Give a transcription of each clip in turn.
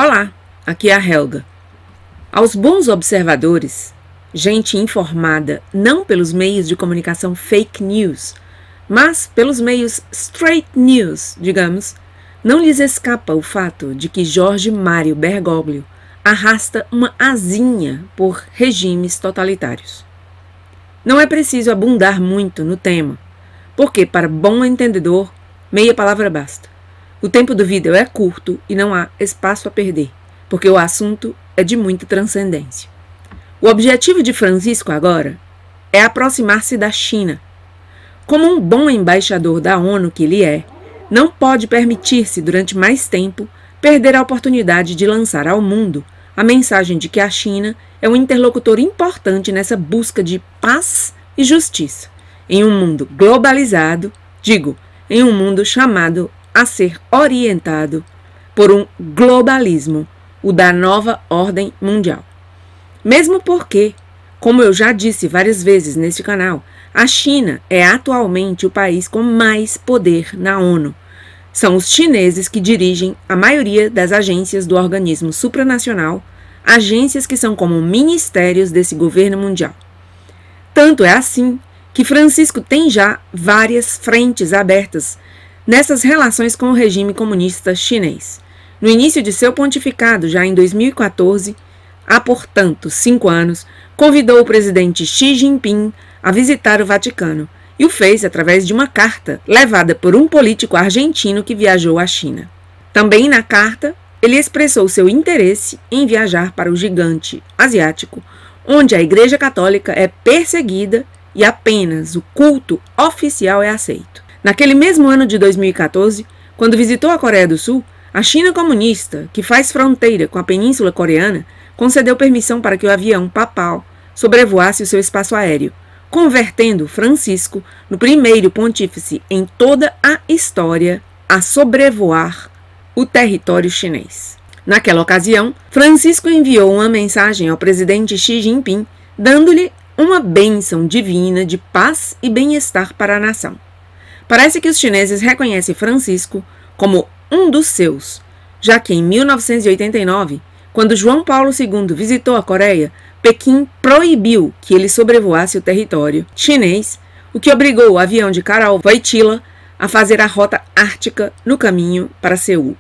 Olá, aqui é a Helga. Aos bons observadores, gente informada não pelos meios de comunicação fake news, mas pelos meios straight news, digamos, não lhes escapa o fato de que Jorge Mário Bergoglio arrasta uma asinha por regimes totalitários. Não é preciso abundar muito no tema, porque para bom entendedor, meia palavra basta. O tempo do vídeo é curto e não há espaço a perder, porque o assunto é de muita transcendência. O objetivo de Francisco agora é aproximar-se da China. Como um bom embaixador da ONU que ele é, não pode permitir-se durante mais tempo perder a oportunidade de lançar ao mundo a mensagem de que a China é um interlocutor importante nessa busca de paz e justiça, em um mundo globalizado, em um mundo chamado a ser orientado por um globalismo, o da nova ordem mundial. Mesmo porque, como eu já disse várias vezes neste canal, a China é atualmente o país com mais poder na ONU. São os chineses que dirigem a maioria das agências do organismo supranacional, agências que são como ministérios desse governo mundial. Tanto é assim que Francisco tem já várias frentes abertas nessas relações com o regime comunista chinês. No início de seu pontificado, já em 2014, há, portanto, 5 anos, convidou o presidente Xi Jinping a visitar o Vaticano e o fez através de uma carta levada por um político argentino que viajou à China. Também na carta, ele expressou seu interesse em viajar para o gigante asiático, onde a Igreja Católica é perseguida e apenas o culto oficial é aceito. Naquele mesmo ano de 2014, quando visitou a Coreia do Sul, a China comunista, que faz fronteira com a Península Coreana, concedeu permissão para que o avião papal sobrevoasse o seu espaço aéreo, convertendo Francisco no primeiro pontífice em toda a história a sobrevoar o território chinês. Naquela ocasião, Francisco enviou uma mensagem ao presidente Xi Jinping, dando-lhe uma bênção divina de paz e bem-estar para a nação. Parece que os chineses reconhecem Francisco como um dos seus, já que em 1989, quando João Paulo II visitou a Coreia, Pequim proibiu que ele sobrevoasse o território chinês, o que obrigou o avião de Carol Wojtyła a fazer a rota ártica no caminho para Seul.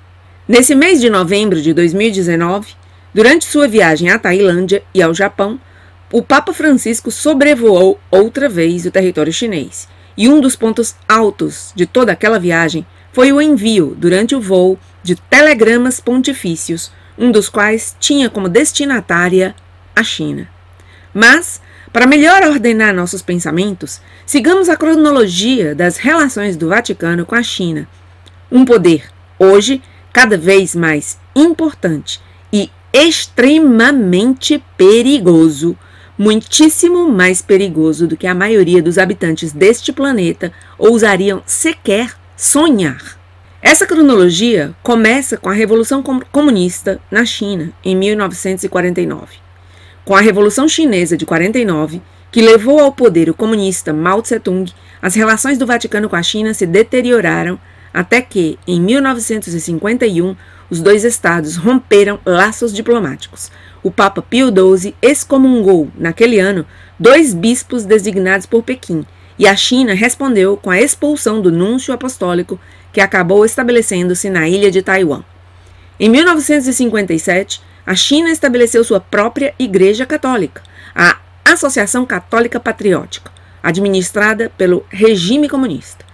Nesse mês de novembro de 2019, durante sua viagem à Tailândia e ao Japão, o Papa Francisco sobrevoou outra vez o território chinês. E um dos pontos altos de toda aquela viagem foi o envio, durante o voo, de telegramas pontifícios, um dos quais tinha como destinatária a China. Mas, para melhor ordenar nossos pensamentos, sigamos a cronologia das relações do Vaticano com a China. Um poder, hoje, cada vez mais importante e extremamente perigoso, muitíssimo mais perigoso do que a maioria dos habitantes deste planeta ousariam sequer sonhar. Essa cronologia começa com a Revolução Comunista na China, em 1949. Com a Revolução Chinesa de 49, que levou ao poder o comunista Mao Tse-tung, as relações do Vaticano com a China se deterioraram até que, em 1951, os dois estados romperam laços diplomáticos. O Papa Pio XII excomungou, naquele ano, 2 bispos designados por Pequim, e a China respondeu com a expulsão do núncio apostólico, que acabou estabelecendo-se na ilha de Taiwan. Em 1957, a China estabeleceu sua própria Igreja Católica, a Associação Católica Patriótica, administrada pelo regime comunista.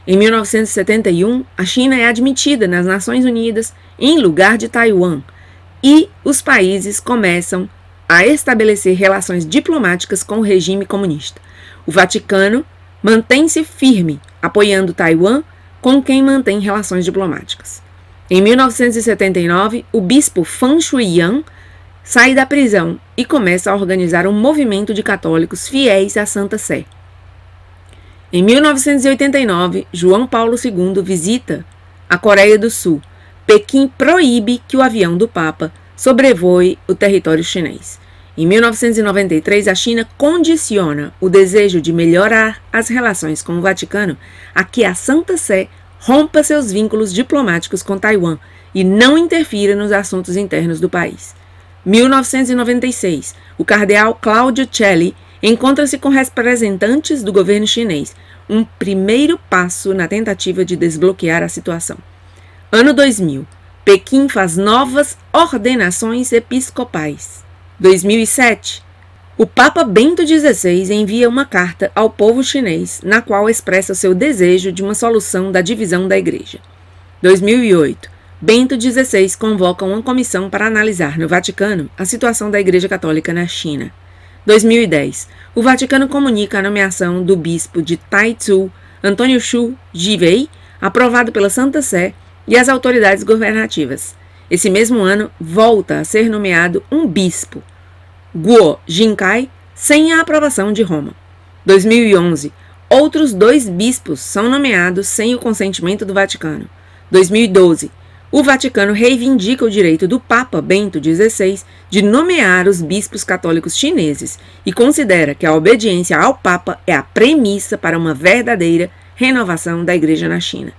Em 1971, a China é admitida nas Nações Unidas em lugar de Taiwan, e os países começam a estabelecer relações diplomáticas com o regime comunista. O Vaticano mantém-se firme, apoiando Taiwan, com quem mantém relações diplomáticas. Em 1979, o bispo Fan Shui-yan sai da prisão e começa a organizar um movimento de católicos fiéis à Santa Sé. Em 1989, João Paulo II visita a Coreia do Sul. Pequim proíbe que o avião do Papa sobrevoe o território chinês. Em 1993, a China condiciona o desejo de melhorar as relações com o Vaticano a que a Santa Sé rompa seus vínculos diplomáticos com Taiwan e não interfira nos assuntos internos do país. 1996, o cardeal Claudio Celli encontra-se com representantes do governo chinês, um primeiro passo na tentativa de desbloquear a situação. Ano 2000, Pequim faz novas ordenações episcopais. 2007, o Papa Bento XVI envia uma carta ao povo chinês, na qual expressa seu desejo de uma solução da divisão da Igreja. 2008, Bento XVI convoca uma comissão para analisar no Vaticano a situação da Igreja Católica na China. 2010, o Vaticano comunica a nomeação do bispo de Taizhou, Antônio Xu Jivei, aprovado pela Santa Sé e as autoridades governativas. Esse mesmo ano, volta a ser nomeado um bispo, Guo Jinkai, sem a aprovação de Roma. 2011, outros 2 bispos são nomeados sem o consentimento do Vaticano. 2012, o Vaticano reivindica o direito do Papa Bento XVI de nomear os bispos católicos chineses e considera que a obediência ao Papa é a premissa para uma verdadeira renovação da Igreja na China.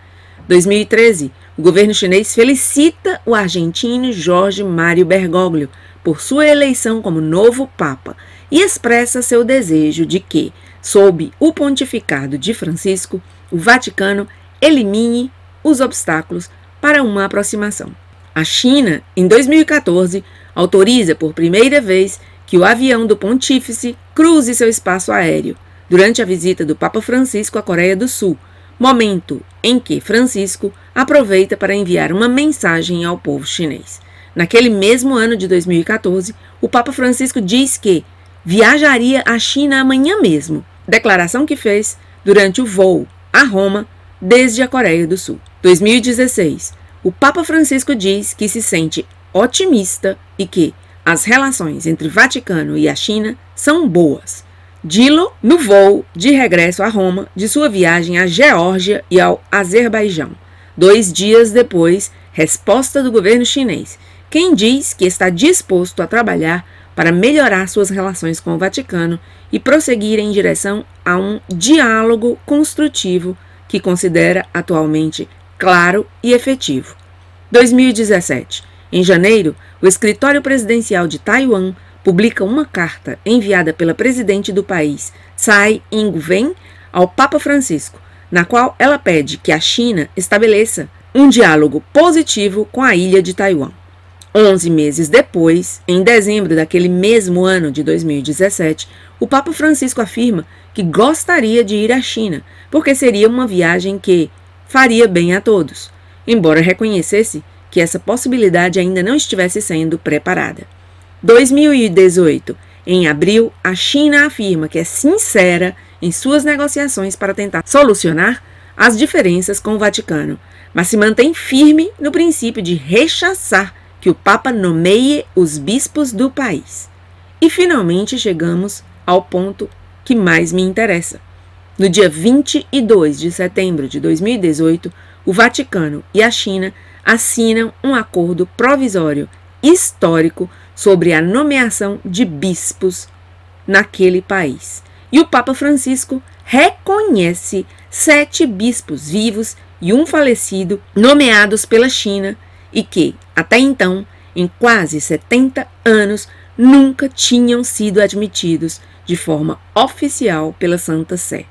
2013, o governo chinês felicita o argentino Jorge Mário Bergoglio por sua eleição como novo Papa e expressa seu desejo de que, sob o pontificado de Francisco, o Vaticano elimine os obstáculos para uma aproximação. A China, em 2014, autoriza por primeira vez que o avião do pontífice cruze seu espaço aéreo, durante a visita do Papa Francisco à Coreia do Sul, momento em que Francisco aproveita para enviar uma mensagem ao povo chinês. Naquele mesmo ano de 2014, o Papa Francisco diz que viajaria à China amanhã mesmo, declaração que fez durante o voo a Roma desde a Coreia do Sul. 2016, o Papa Francisco diz que se sente otimista e que as relações entre o Vaticano e a China são boas. Dilo no voo de regresso a Roma de sua viagem à Geórgia e ao Azerbaijão. 2 dias depois, resposta do governo chinês, quem diz que está disposto a trabalhar para melhorar suas relações com o Vaticano e prosseguir em direção a um diálogo construtivo que considera atualmente claro e efetivo. 2017. Em janeiro, o escritório presidencial de Taiwan publica uma carta enviada pela presidente do país, Tsai Ing-wen, ao Papa Francisco, na qual ela pede que a China estabeleça um diálogo positivo com a ilha de Taiwan. 11 meses depois, em dezembro daquele mesmo ano de 2017, o Papa Francisco afirma que gostaria de ir à China, porque seria uma viagem que faria bem a todos, embora reconhecesse que essa possibilidade ainda não estivesse sendo preparada. 2018. Em abril, a China afirma que é sincera em suas negociações para tentar solucionar as diferenças com o Vaticano, mas se mantém firme no princípio de rechaçar que o Papa nomeie os bispos do país. E finalmente chegamos ao ponto que mais me interessa. No dia 22 de setembro de 2018, o Vaticano e a China assinam um acordo provisório histórico sobre a nomeação de bispos naquele país. E o Papa Francisco reconhece 7 bispos vivos e um falecido nomeados pela China e que, até então, em quase 70 anos, nunca tinham sido admitidos de forma oficial pela Santa Sé.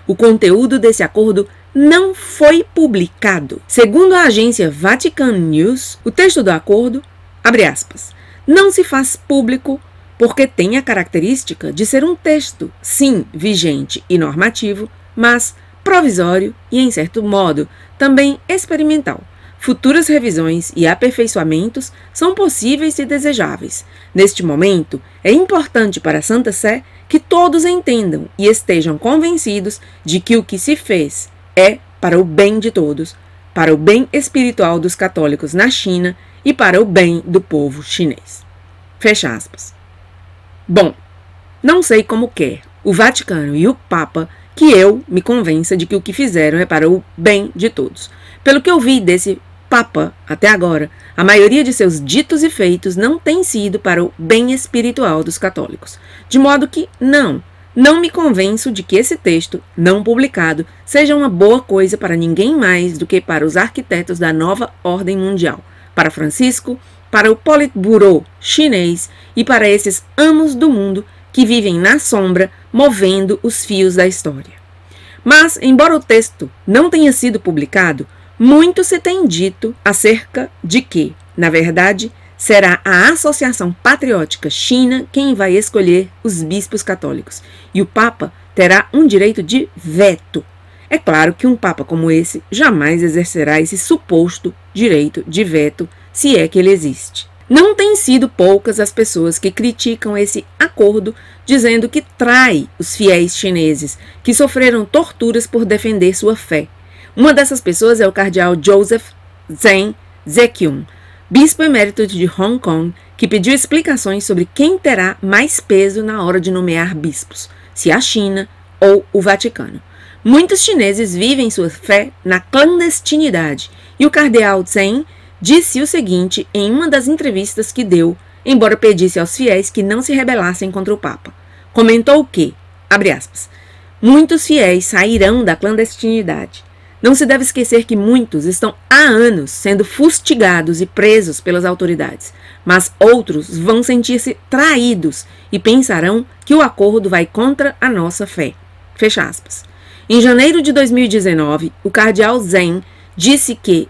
O conteúdo desse acordo não foi publicado. Segundo a agência Vatican News, o texto do acordo, abre aspas, não se faz público porque tem a característica de ser um texto, sim, vigente e normativo, mas provisório e, em certo modo, também experimental. Futuras revisões e aperfeiçoamentos são possíveis e desejáveis. Neste momento, é importante para a Santa Sé que todos entendam e estejam convencidos de que o que se fez é para o bem de todos, para o bem espiritual dos católicos na China e para o bem do povo chinês. Fecha aspas. Bom, não sei como quer o Vaticano e o Papa que eu me convença de que o que fizeram é para o bem de todos. Pelo que eu vi desse Papa até agora, a maioria de seus ditos e feitos não tem sido para o bem espiritual dos católicos. De modo que não me convenço de que esse texto, não publicado, seja uma boa coisa para ninguém mais do que para os arquitetos da nova ordem mundial, para Francisco, para o Politburo chinês e para esses amos do mundo que vivem na sombra, movendo os fios da história. Mas, embora o texto não tenha sido publicado, muito se tem dito acerca de que, na verdade, será a Associação Patriótica China quem vai escolher os bispos católicos, e o Papa terá um direito de veto. É claro que um Papa como esse jamais exercerá esse suposto direito de veto, se é que ele existe. Não têm sido poucas as pessoas que criticam esse acordo, dizendo que trai os fiéis chineses, que sofreram torturas por defender sua fé. Uma dessas pessoas é o cardeal Joseph Zheng Zeqiun, bispo emérito de Hong Kong, que pediu explicações sobre quem terá mais peso na hora de nomear bispos, se a China ou o Vaticano. Muitos chineses vivem sua fé na clandestinidade, e o cardeal Zheng disse o seguinte em uma das entrevistas que deu, embora pedisse aos fiéis que não se rebelassem contra o Papa. Comentou que, abre aspas, muitos fiéis sairão da clandestinidade. Não se deve esquecer que muitos estão há anos sendo fustigados e presos pelas autoridades, mas outros vão sentir-se traídos e pensarão que o acordo vai contra a nossa fé. Fecha aspas. Em janeiro de 2019, o cardeal Zheng disse que,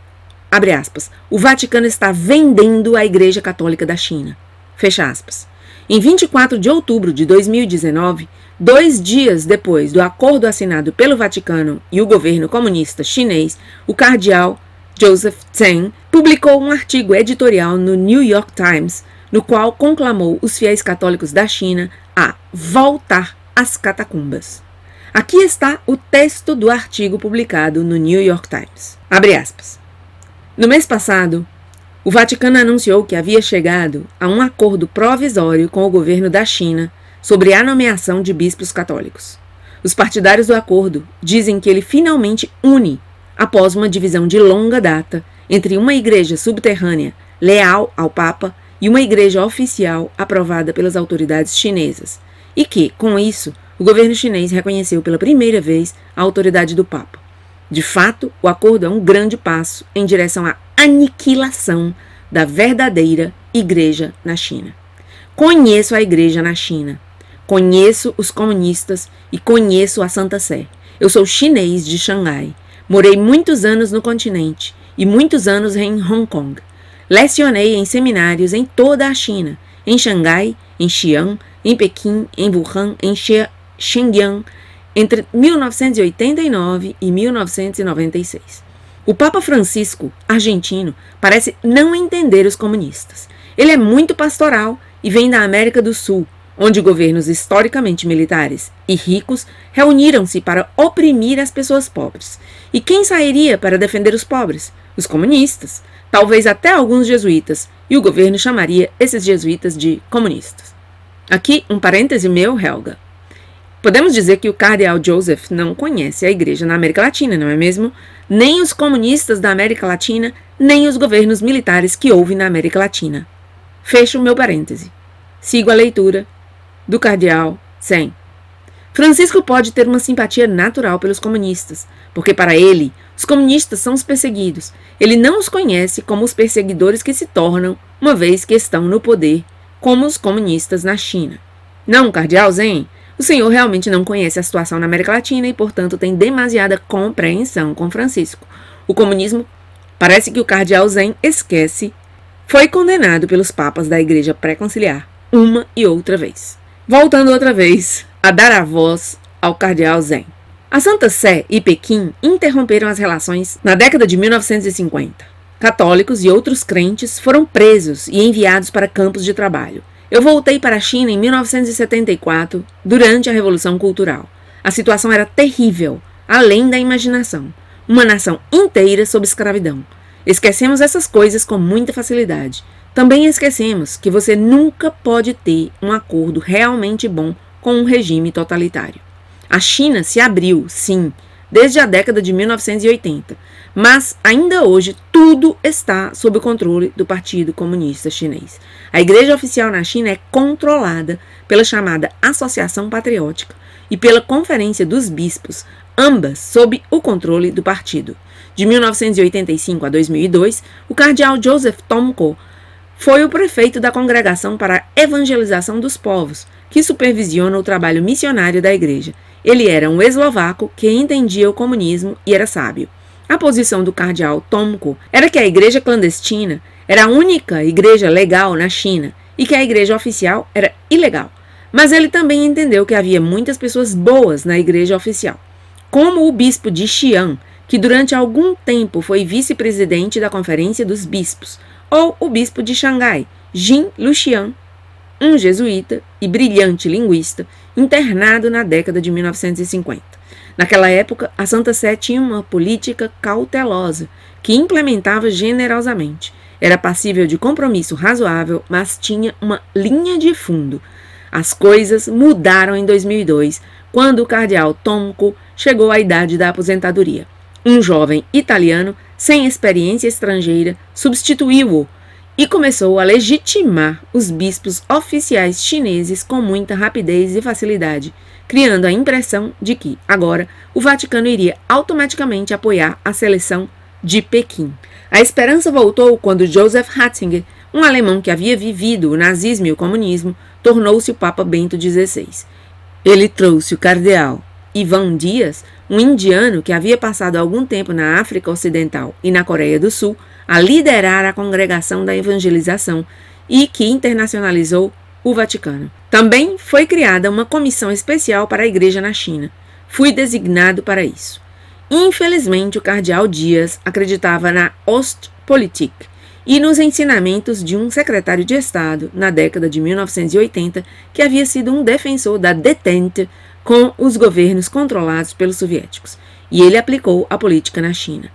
abre aspas, o Vaticano está vendendo a Igreja Católica da China. Fecha aspas. Em 24 de outubro de 2019, 2 dias depois do acordo assinado pelo Vaticano e o governo comunista chinês, o cardeal Joseph Zheng publicou um artigo editorial no New York Times, no qual conclamou os fiéis católicos da China a voltar às catacumbas. Aqui está o texto do artigo publicado no New York Times. Abre aspas. No mês passado, o Vaticano anunciou que havia chegado a um acordo provisório com o governo da China sobre a nomeação de bispos católicos. Os partidários do acordo dizem que ele finalmente une, após uma divisão de longa data, entre uma igreja subterrânea leal ao Papa e uma igreja oficial aprovada pelas autoridades chinesas, e que, com isso, o governo chinês reconheceu pela primeira vez a autoridade do Papa. De fato, o acordo é um grande passo em direção à aniquilação da verdadeira igreja na China. Conheço a igreja na China, conheço os comunistas e conheço a Santa Sé. Eu sou chinês de Xangai, morei muitos anos no continente e muitos anos em Hong Kong. Lecionei em seminários em toda a China, em Xangai, em Xi'an, em Pequim, em Wuhan, em Shenyang, entre 1989 e 1996. O Papa Francisco, argentino, parece não entender os comunistas. Ele é muito pastoral e vem da América do Sul, onde governos historicamente militares e ricos reuniram-se para oprimir as pessoas pobres. E quem sairia para defender os pobres? Os comunistas, talvez até alguns jesuítas, e o governo chamaria esses jesuítas de comunistas. Aqui um parêntese meu, Helga. Podemos dizer que o cardeal Joseph não conhece a igreja na América Latina, não é mesmo? Nem os comunistas da América Latina, nem os governos militares que houve na América Latina. Fecho o meu parêntese. Sigo a leitura do cardeal Zheng. Francisco pode ter uma simpatia natural pelos comunistas, porque para ele, os comunistas são os perseguidos. Ele não os conhece como os perseguidores que se tornam, uma vez que estão no poder, como os comunistas na China. Não, cardeal Zheng, o senhor realmente não conhece a situação na América Latina e, portanto, tem demasiada compreensão com Francisco. O comunismo, parece que o cardeal Zheng esquece, foi condenado pelos papas da Igreja Pré-Conciliar uma e outra vez. Voltando outra vez a dar a voz ao cardeal Zheng. A Santa Sé e Pequim interromperam as relações na década de 1950. Católicos e outros crentes foram presos e enviados para campos de trabalho. Eu voltei para a China em 1974, durante a Revolução Cultural. A situação era terrível, além da imaginação. Uma nação inteira sob escravidão. Esquecemos essas coisas com muita facilidade. Também esquecemos que você nunca pode ter um acordo realmente bom com um regime totalitário. A China se abriu, sim, desde a década de 1980, mas ainda hoje tudo está sob o controle do Partido Comunista Chinês. A igreja oficial na China é controlada pela chamada Associação Patriótica e pela Conferência dos Bispos, ambas sob o controle do partido. De 1985 a 2002, o cardeal Joseph Tomko foi o prefeito da Congregação para a Evangelização dos Povos, que supervisiona o trabalho missionário da igreja. Ele era um eslovaco que entendia o comunismo e era sábio. A posição do cardeal Tomko era que a igreja clandestina era a única igreja legal na China e que a igreja oficial era ilegal. Mas ele também entendeu que havia muitas pessoas boas na igreja oficial, como o bispo de Xi'an, que durante algum tempo foi vice-presidente da Conferência dos Bispos, ou o bispo de Xangai, Jin Luxian, um jesuíta e brilhante linguista, internado na década de 1950. Naquela época, a Santa Sé tinha uma política cautelosa, que implementava generosamente. Era passível de compromisso razoável, mas tinha uma linha de fundo. As coisas mudaram em 2002, quando o cardeal Tomko chegou à idade da aposentadoria. Um jovem italiano, sem experiência estrangeira, substituiu-o e começou a legitimar os bispos oficiais chineses com muita rapidez e facilidade, criando a impressão de que, agora, o Vaticano iria automaticamente apoiar a seleção de Pequim. A esperança voltou quando Joseph Ratzinger, um alemão que havia vivido o nazismo e o comunismo, tornou-se o Papa Bento XVI. Ele trouxe o cardeal Ivan Dias, um indiano que havia passado algum tempo na África Ocidental e na Coreia do Sul, a liderar a Congregação da Evangelização e que internacionalizou o Vaticano. Também foi criada uma comissão especial para a Igreja na China. Fui designado para isso. Infelizmente, o cardeal Dias acreditava na Ostpolitik e nos ensinamentos de um secretário de Estado na década de 1980 que havia sido um defensor da Detente com os governos controlados pelos soviéticos, e ele aplicou a política na China.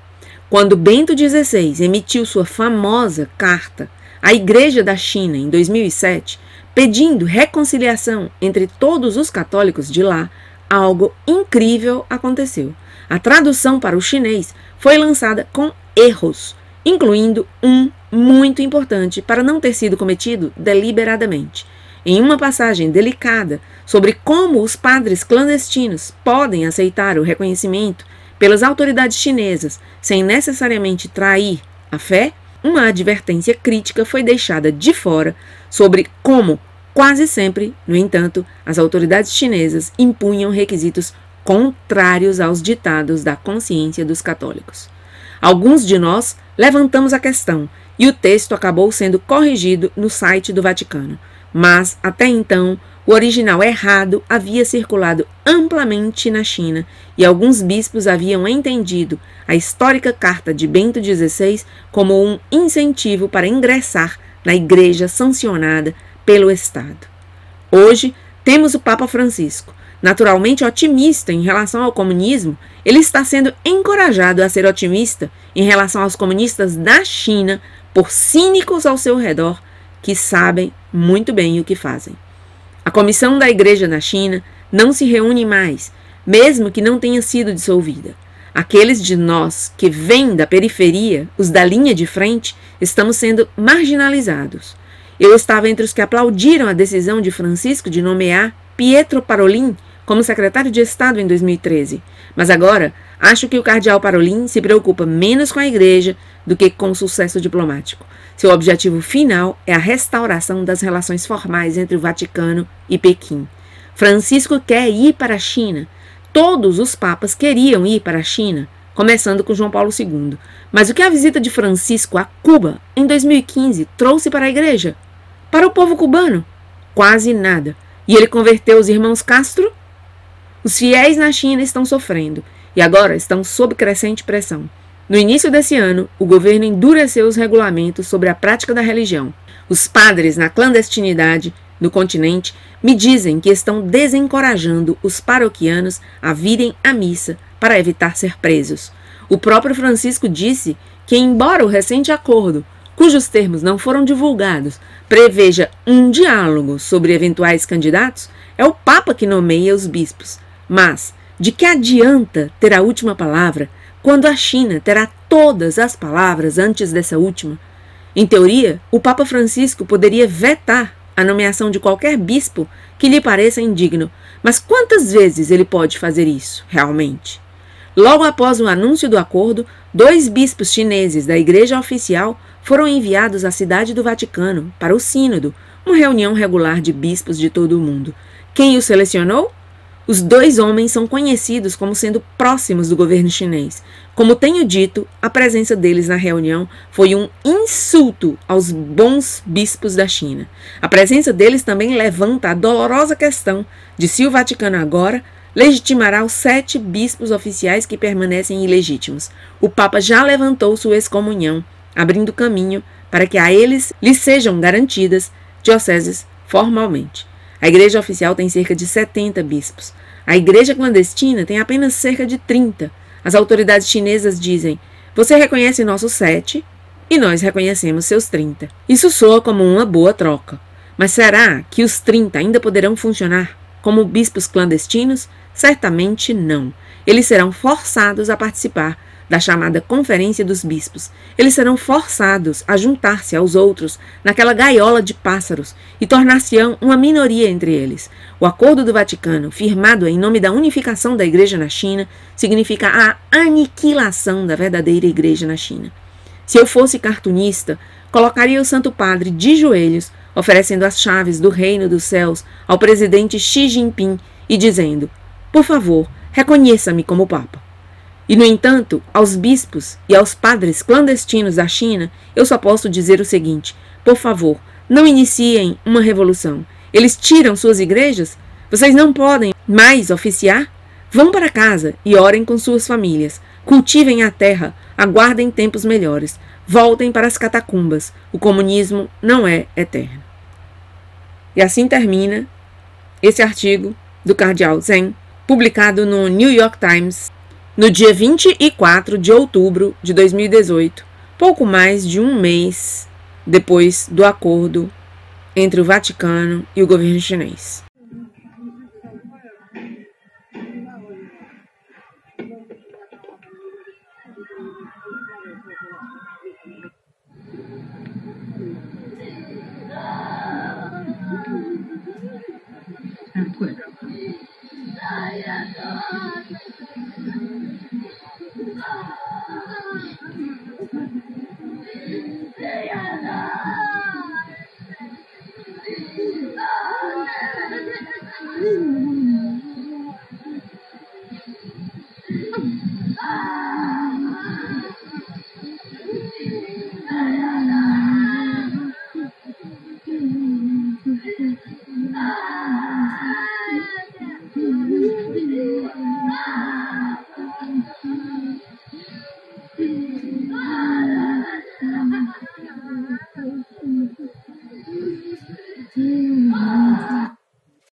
Quando Bento XVI emitiu sua famosa carta à Igreja da China em 2007, pedindo reconciliação entre todos os católicos de lá, algo incrível aconteceu. A tradução para o chinês foi lançada com erros, incluindo um muito importante para não ter sido cometido deliberadamente. Em uma passagem delicada sobre como os padres clandestinos podem aceitar o reconhecimento pelas autoridades chinesas sem necessariamente trair a fé, uma advertência crítica foi deixada de fora sobre como, quase sempre, no entanto, as autoridades chinesas impunham requisitos contrários aos ditados da consciência dos católicos. Alguns de nós levantamos a questão e o texto acabou sendo corrigido no site do Vaticano. Mas, até então, o original errado havia circulado amplamente na China e alguns bispos haviam entendido a histórica carta de Bento XVI como um incentivo para ingressar na igreja sancionada pelo Estado. Hoje, temos o Papa Francisco. Naturalmente otimista em relação ao comunismo, ele está sendo encorajado a ser otimista em relação aos comunistas da China por cínicos ao seu redor que sabem muito bem o que fazem. A comissão da igreja na China não se reúne mais, mesmo que não tenha sido dissolvida. Aqueles de nós que vêm da periferia, os da linha de frente, estamos sendo marginalizados. Eu estava entre os que aplaudiram a decisão de Francisco de nomear Pietro Parolin como secretário de Estado em 2013, mas agora acho que o cardeal Parolin se preocupa menos com a igreja do que com o sucesso diplomático. Seu objetivo final é a restauração das relações formais entre o Vaticano e Pequim. Francisco quer ir para a China. Todos os papas queriam ir para a China, começando com João Paulo II. Mas o que a visita de Francisco a Cuba, em 2015, trouxe para a igreja? Para o povo cubano? Quase nada. E ele converteu os irmãos Castro? Os fiéis na China estão sofrendo e agora estão sob crescente pressão. No início desse ano, o governo endureceu os regulamentos sobre a prática da religião. Os padres na clandestinidade no continente me dizem que estão desencorajando os paroquianos a virem à missa para evitar ser presos. O próprio Francisco disse que, embora o recente acordo, cujos termos não foram divulgados, preveja um diálogo sobre eventuais candidatos, é o Papa que nomeia os bispos. Mas, de que adianta ter a última palavra quando a China terá todas as palavras antes dessa última? Em teoria, o Papa Francisco poderia vetar a nomeação de qualquer bispo que lhe pareça indigno, mas quantas vezes ele pode fazer isso, realmente? Logo após o anúncio do acordo, 2 bispos chineses da Igreja Oficial foram enviados à Cidade do Vaticano para o Sínodo, uma reunião regular de bispos de todo o mundo. Quem os selecionou? Os 2 homens são conhecidos como sendo próximos do governo chinês. Como tenho dito, a presença deles na reunião foi um insulto aos bons bispos da China. A presença deles também levanta a dolorosa questão de se o Vaticano agora legitimará os 7 bispos oficiais que permanecem ilegítimos. O Papa já levantou sua excomunhão, abrindo caminho para que a eles lhes sejam garantidas dioceses formalmente. A igreja oficial tem cerca de 70 bispos. A igreja clandestina tem apenas cerca de 30. As autoridades chinesas dizem: você reconhece nossos 7 e nós reconhecemos seus 30. Isso soa como uma boa troca. Mas será que os 30 ainda poderão funcionar como bispos clandestinos? Certamente não. Eles serão forçados a participar da chamada Conferência dos Bispos. Eles serão forçados a juntar-se aos outros naquela gaiola de pássaros e tornar-se-ão uma minoria entre eles. O Acordo do Vaticano, firmado em nome da unificação da Igreja na China, significa a aniquilação da verdadeira Igreja na China. Se eu fosse cartunista, colocaria o Santo Padre de joelhos, oferecendo as chaves do reino dos céus ao presidente Xi Jinping e dizendo: por favor, reconheça-me como Papa. E, no entanto, aos bispos e aos padres clandestinos da China, eu só posso dizer o seguinte: por favor, não iniciem uma revolução. Eles tiram suas igrejas? Vocês não podem mais oficiar? Vão para casa e orem com suas famílias. Cultivem a terra, aguardem tempos melhores. Voltem para as catacumbas. O comunismo não é eterno. E assim termina esse artigo do cardeal Zen, publicado no New York Times, no dia 24 de outubro de 2018, pouco mais de um mês depois do acordo entre o Vaticano e o governo chinês.